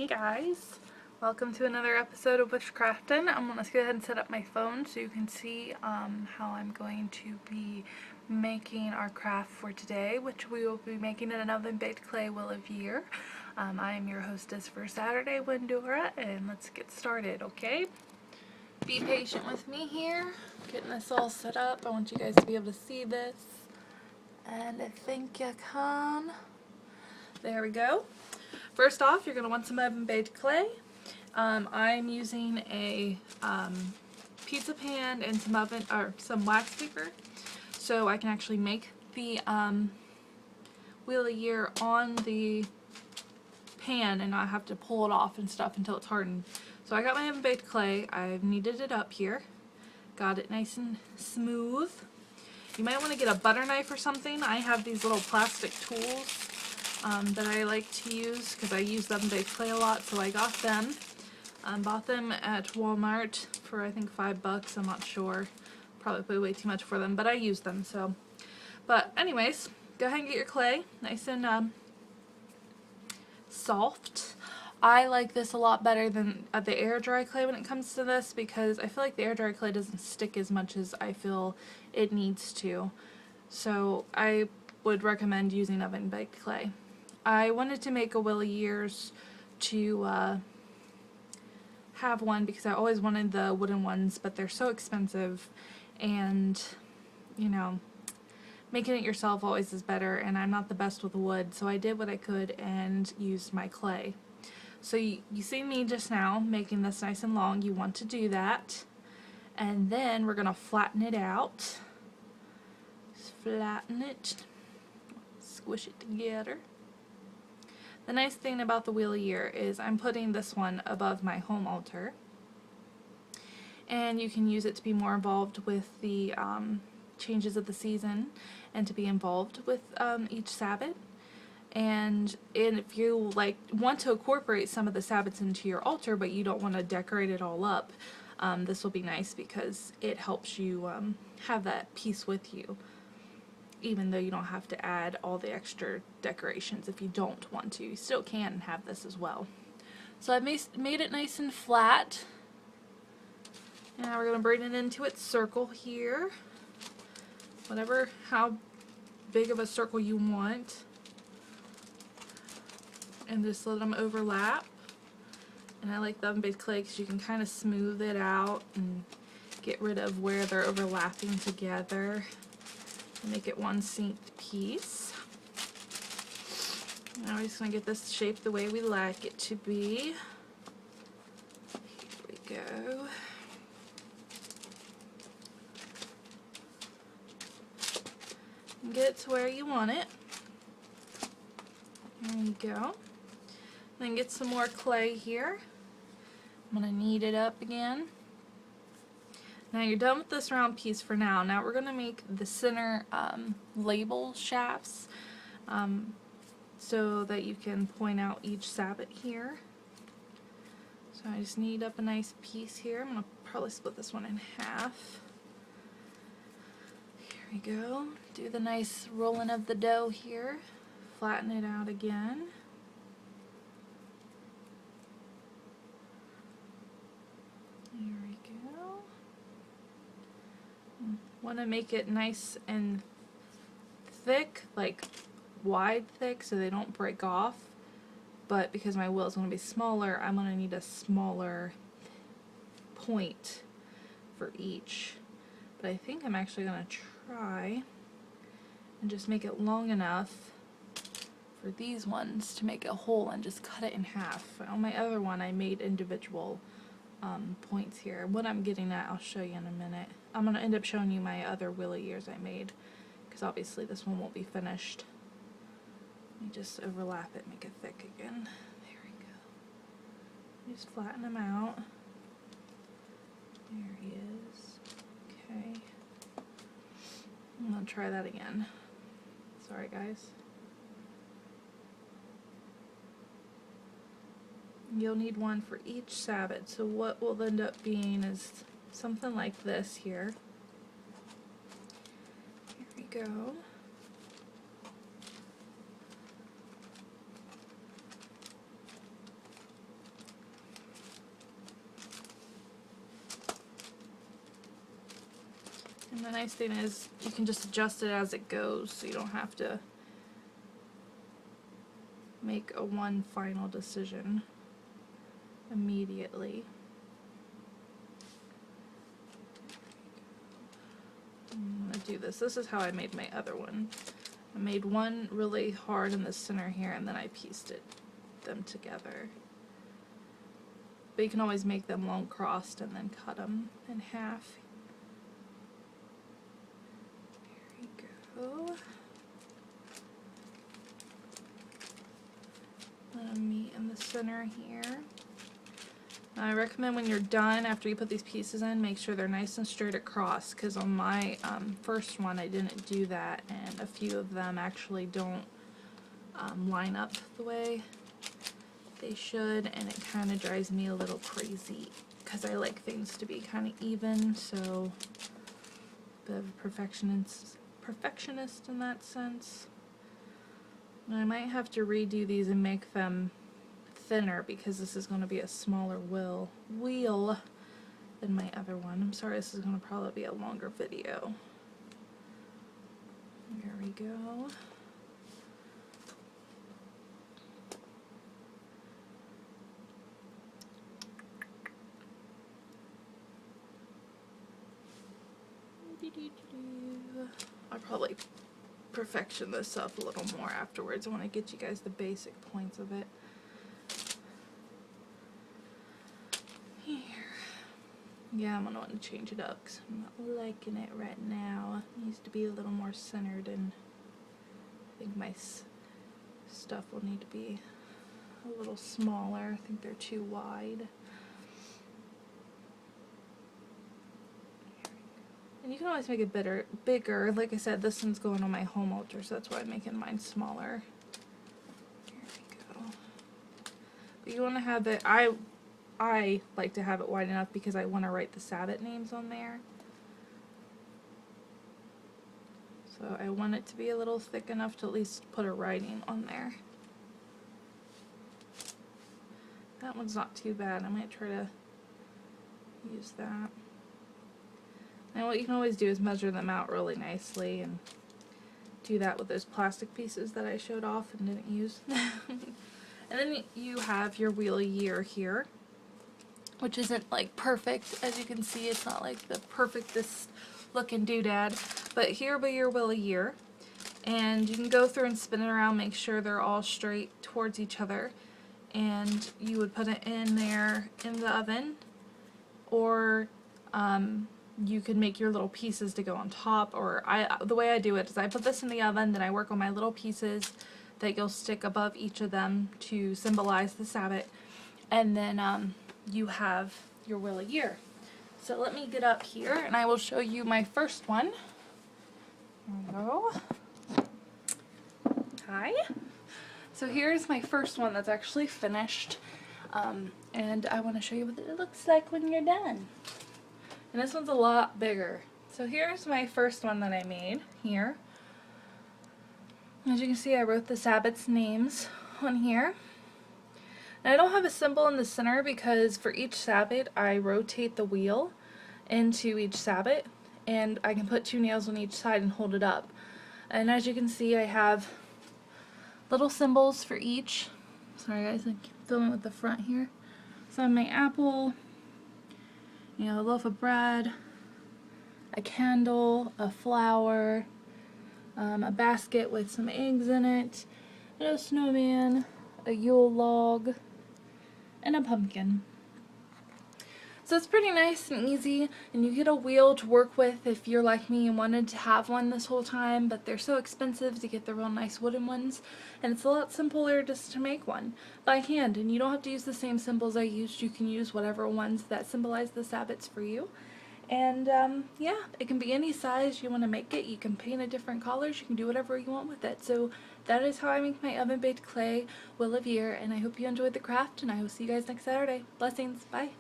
Hey guys, welcome to another episode of Witchcraftin'. I'm going to go ahead and set up my phone so you can see how I'm going to be making our craft for today, which we will be making an oven-baked clay Will of Year. I am your hostess for Saturday, Wendora, and let's get started, okay? Be patient with me here, getting this all set up. I want you guys to be able to see this, and I think you can. There we go. First off, you're going to want some oven-baked clay. I'm using a pizza pan and some wax paper, so I can actually make the Wheel of Year on the pan and not have to pull it off and stuff until it's hardened. So I got my oven-baked clay. I've kneaded it up here. Got it nice and smooth. You might want to get a butter knife or something. I have these little plastic tools that I like to use because I use oven-baked clay a lot, so I got them. Bought them at Walmart for I think $5. I'm not sure. Probably paid way too much for them, but I use them. So, but anyways, go ahead and get your clay nice and soft. I like this a lot better than the air dry clay when it comes to this because I feel like the air dry clay doesn't stick as much as I feel it needs to. So I would recommend using oven-baked clay. I wanted to make a Will of Years to have one because I always wanted the wooden ones, but they're so expensive, and you know, making it yourself always is better, and I'm not the best with wood, so I did what I could and used my clay. So you see me just now making this nice and long. You want to do that, and then we're gonna flatten it out. Just flatten it, squish it together. The nice thing about the Wheel of Year is I'm putting this one above my home altar, and you can use it to be more involved with the changes of the season and to be involved with each Sabbath. And if you want to incorporate some of the Sabbaths into your altar but you don't want to decorate it all up, this will be nice because it helps you have that piece with you, even though you don't have to add all the extra decorations if you don't want to. You still can have this as well. So I've made it nice and flat. Now we're going to bring it into its circle here. How big of a circle you want. And just let them overlap. And I like the oven-baked clay because you can kind of smooth it out and get rid of where they're overlapping together. Make it one synced piece. Now we're just going to get this shaped the way we like it to be. Here we go. And get it to where you want it. There you go. Then get some more clay here. I'm going to knead it up again. Now you're done with this round piece for now. Now we're going to make the center label shafts so that you can point out each Sabbath here. So I just knead up a nice piece here. I'm going to probably split this one in half. Here we go. Do the nice rolling of the dough here. Flatten it out again. Here we go. Want to make it nice and thick, like wide thick, so they don't break off. But because my wheel is going to be smaller, I'm going to need a smaller point for each. But I think I'm actually going to try and just make it long enough for these ones to make a hole and just cut it in half. On my other one, I made individual points here. What I'm getting at, I'll show you in a minute. I'm going to end up showing you my other Wheel of Years I made, because obviously this one won't be finished. Let me just overlap it, make it thick again. There we go. Just flatten him out. There he is. Okay. I'm going to try that again. Sorry guys. You'll need one for each Sabbath, so what will end up being is something like this here. Here we go. And the nice thing is you can just adjust it as it goes, so you don't have to make a one final decision immediately. I'm gonna do this. This is how I made my other one. I made one really hard in the center here, and then I pieced them together. But you can always make them long crossed and then cut them in half. There we go. Let them meet in the center here. Now I recommend when you're done, after you put these pieces in, make sure they're nice and straight across, because on my first one I didn't do that, and a few of them actually don't line up the way they should, and it kind of drives me a little crazy because I like things to be kind of even, so a bit of a perfectionist in that sense. And I might have to redo these and make them thinner because this is going to be a smaller wheel than my other one. I'm sorry, this is going to probably be a longer video. There we go. I'll probably perfection this up a little more afterwards. I want to get you guys the basic points of it. Here. Yeah, I'm going to want to change it up because I'm not liking it right now. It needs to be a little more centered, and I think my stuff will need to be a little smaller. I think they're too wide. And you can always make it bigger. Like I said, this one's going on my home altar, so that's why I'm making mine smaller. There we go. But you want to have it, I like to have it wide enough because I want to write the Sabbath names on there. So I want it to be a little thick enough to at least put a writing on there. That one's not too bad. I might try to use that. And what you can always do is measure them out really nicely, and do that with those plastic pieces that I showed off and didn't use. And then you have your wheel of year here, which isn't like perfect. As you can see, it's not like the perfectest looking doodad, but here will be your wheel of year. And you can go through and spin it around, make sure they're all straight towards each other. And you would put it in there in the oven, or you could make your little pieces to go on top, or the way I do it is I put this in the oven, then I work on my little pieces that you'll stick above each of them to symbolize the Sabbath, and then you have your wheel of year. So let me get up here and I will show you my first one. Hello. Hi. So here's my first one that's actually finished, and I want to show you what it looks like when you're done. And this one's a lot bigger. So here's my first one that I made here. As you can see, I wrote the Sabbath's names on here. And I don't have a symbol in the center because for each Sabbath I rotate the wheel into each Sabbath, and I can put 2 nails on each side and hold it up. And as you can see, I have little symbols for each. Sorry guys, I'm filming with the front here. So I have my apple, you know, a loaf of bread, a candle, a flower, a basket with some eggs in it, a snowman, a Yule log, and a pumpkin. So it's pretty nice and easy, and you get a wheel to work with if you're like me and wanted to have one this whole time, but they're so expensive to get the real nice wooden ones, and it's a lot simpler just to make one by hand, and you don't have to use the same symbols I used. You can use whatever ones that symbolize the Sabbaths for you. And yeah, it can be any size you want to make it. You can paint it different colors. You can do whatever you want with it. So that is how I make my oven baked clay wheel of year, and I hope you enjoyed the craft, and I will see you guys next Saturday. Blessings. Bye.